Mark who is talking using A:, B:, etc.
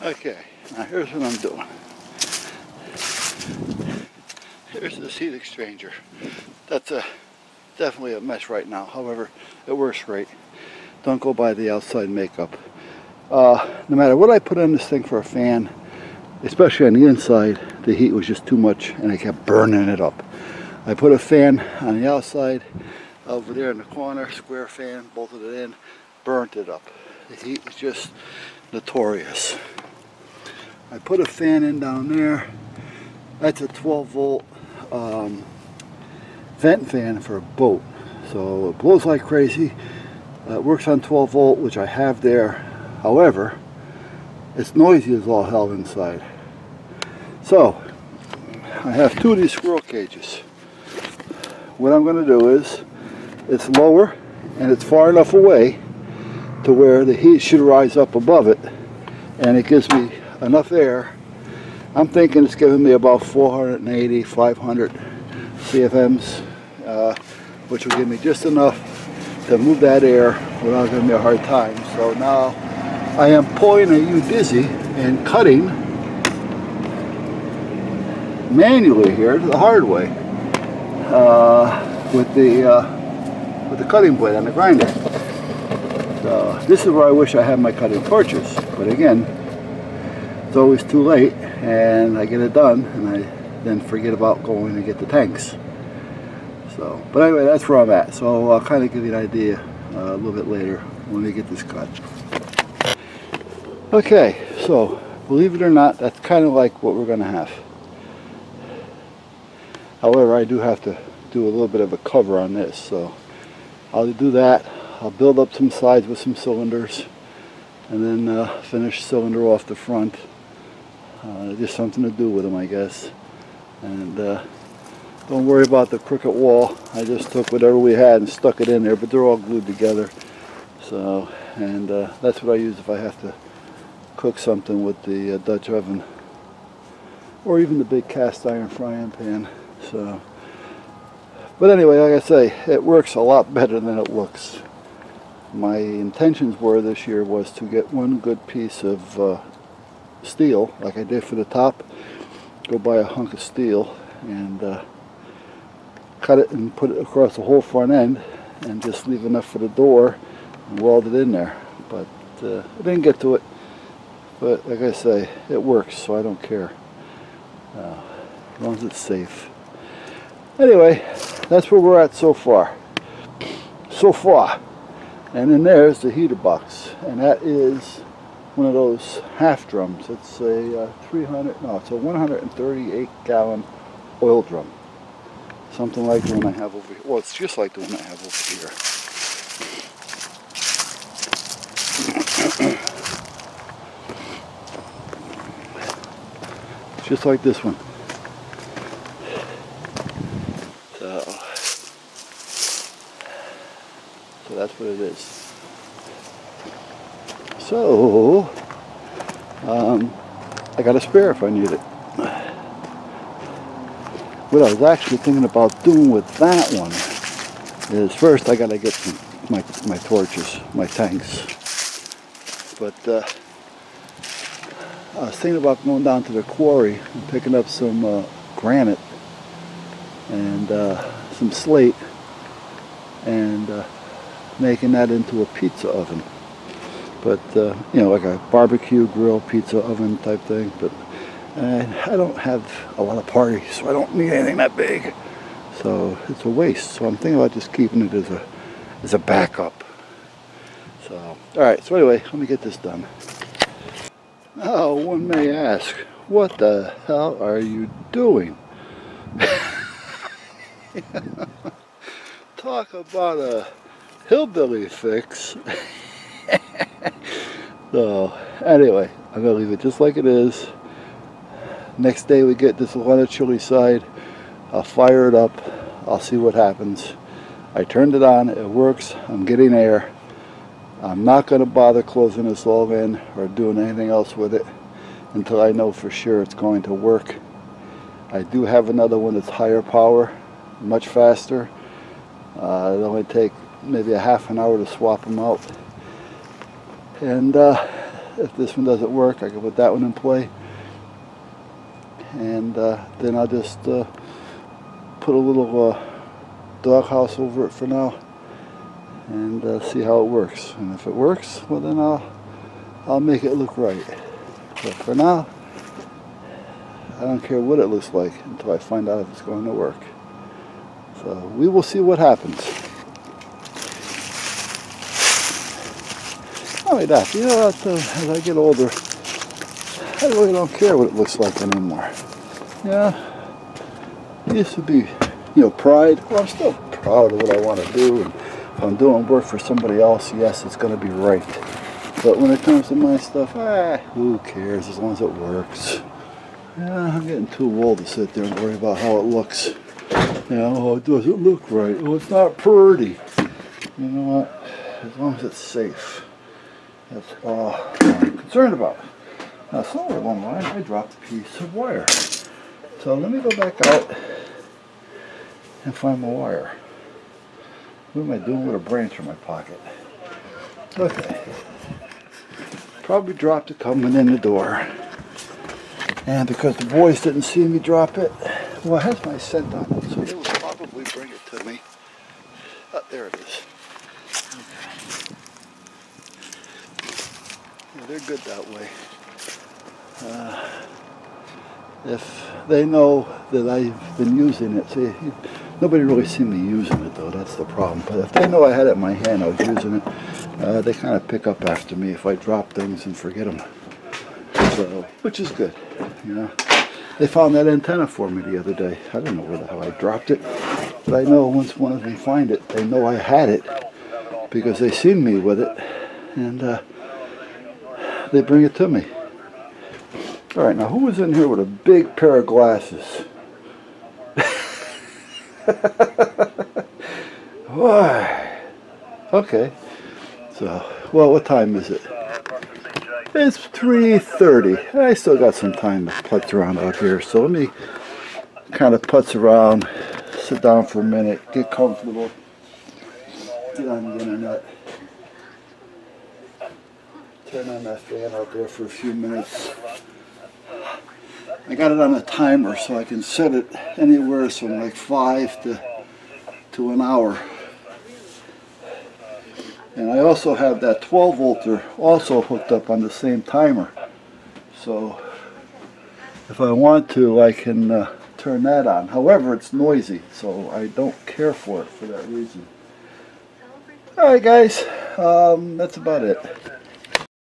A: Okay, now here's what I'm doing. Here's the heat exchanger. That's definitely a mess right now. However, it works great. Don't go by the outside makeup. No matter what I put on this thing for a fan, especially on the inside, the heat was just too much and I kept burning it up. I put a fan on the outside, over there in the corner, square fan, bolted it in, burnt it up. The heat is just notorious. I put a fan in down there. That's a 12 volt vent fan for a boat. So it blows like crazy. It works on 12 volt, which I have there. However, it's noisy as all hell inside. So I have two of these squirrel cages. What I'm going to do is, it's lower and it's far enough away to where the heat should rise up above it, and it gives me enough air. I'm thinking it's giving me about 480, 500 CFMs, which will give me just enough to move that air without giving me a hard time. So now I am pulling a U-Dizzy and cutting manually here the hard way with the cutting blade on the grinder. So this is where I wish I had my cutting torches, but again, it's always too late, and I get it done and I then forget about going to get the tanks. So, but anyway, that's where I'm at. So I'll kind of give you an idea a little bit later when we get this cut. Okay, so believe it or not, that's kind of like what we're going to have. However, I do have to do a little bit of a cover on this, so I'll do that. I'll build up some sides with some cylinders and then finish cylinder off the front. Just something to do with them, I guess. And don't worry about the crooked wall. I just took whatever we had and stuck it in there, but they're all glued together. So, and that's what I use if I have to cook something with the Dutch oven, or even the big cast iron frying pan. So, but anyway, like I say, it works a lot better than it looks. My intentions were this year was to get one good piece of steel, like I did for the top, go buy a hunk of steel and cut it and put it across the whole front end and just leave enough for the door and weld it in there. But I didn't get to it. But like I say, it works, so I don't care. As long as it's safe. Anyway, that's where we're at so far. And then there's the heater box, and that is one of those half drums. It's a it's a 138 gallon oil drum. Something like the one I have over here. Well, it's just like the one I have over here. Just like this one. So that's what it is. So I got a spare if I need it. What I was actually thinking about doing with that one is, first I got to get my torches, my tanks. But I was thinking about going down to the quarry and picking up some granite and some slate and making that into a pizza oven. But you know, like a barbecue grill pizza oven type thing. But I don't have a lot of parties, so I don't need anything that big. So it's a waste. So I'm thinking about just keeping it as a backup. So all right. So anyway, let me get this done. Now, one may ask, what the hell are you doing? Talk about a hillbilly fix. So anyway, I'm gonna leave it just like it is. Next day we get this on the chili side. I'll fire it up. I'll see what happens. I turned it on. It works. I'm getting air. I'm not going to bother closing this all in or doing anything else with it until I know for sure it's going to work. I do have another one that's higher power, much faster. It'll only take maybe a half an hour to swap them out. And if this one doesn't work, I can put that one in play. And then I'll just put a little doghouse over it for now, and see how it works. And if it works, well then I'll make it look right. But for now, I don't care what it looks like until I find out if it's going to work. So we will see what happens. Not only that, you know, as I get older, I really don't care what it looks like anymore. Yeah, it used to be, you know, pride. Well, I'm still proud of what I want to do, and if I'm doing work for somebody else, yes, it's going to be right. But when it comes to my stuff, who cares as long as it works. Yeah, I'm getting too old to sit there and worry about how it looks. You know, oh, it doesn't look right. Oh, it's not pretty. You know what? As long as it's safe. That's all I'm concerned about. Now, somewhere along the line, I dropped a piece of wire. So let me go back out and find my wire. What am I doing with a branch in my pocket? Okay. Probably dropped it coming in the door. And because the boys didn't see me drop it, well, it has my scent on it, so they will probably bring it to me. Oh, there it is. Okay. Yeah, they're good that way. If they know that I've been using it, see, nobody really seen me using it though, that's the problem. But if they know I had it in my hand, I was using it, they kind of pick up after me if I drop things and forget them. So, which is good, you know. They found that antenna for me the other day. I don't know where the hell I dropped it, but I know once one of them find it, they know I had it because they seen me with it, and they bring it to me. All right, now who was in here with a big pair of glasses? Why? Okay. So, well, what time is it? It's 3:30. I still got some time to putz around out here, so let me kind of putz around, sit down for a minute, get comfortable, get on the internet, turn on that fan out there for a few minutes. I got it on a timer so I can set it anywhere from like 5 to an hour. And I also have that 12 volter also hooked up on the same timer. So if I want to, I can turn that on. However, it's noisy, so I don't care for it for that reason. Alright guys, that's about it.